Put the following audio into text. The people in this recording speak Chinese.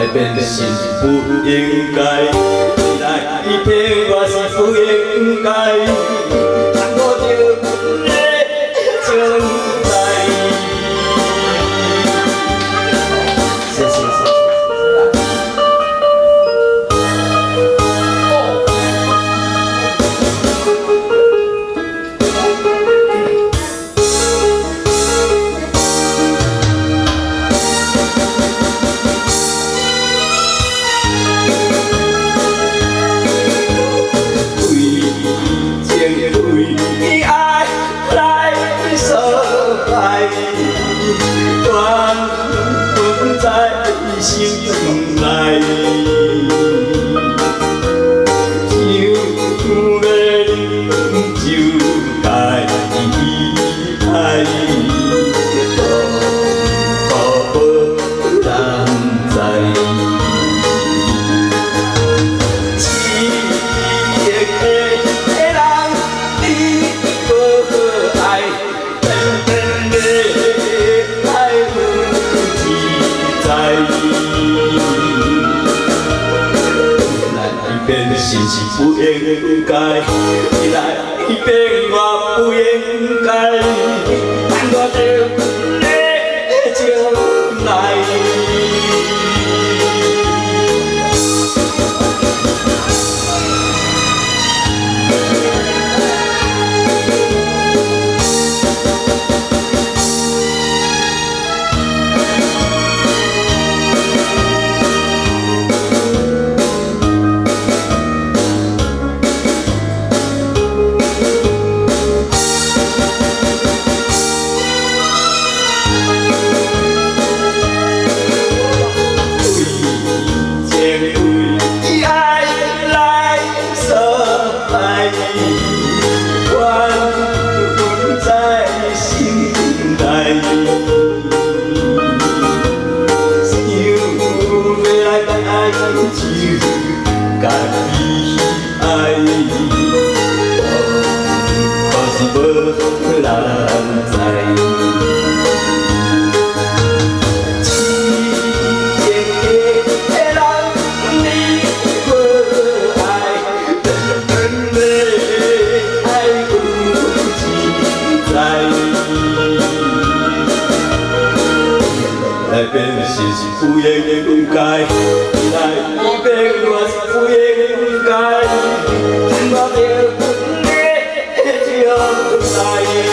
来变是不应该，来骗我是不应该，我着将来。谢谢。为爱来相爱，缘分在心内，想要就该爱，可无人知。是不应该，你来变我不应该，我着将来。家己爱，可是无人知。真正的人你无爱，真的爱有自在。来变是不应该，来变我是不应该，我着将来。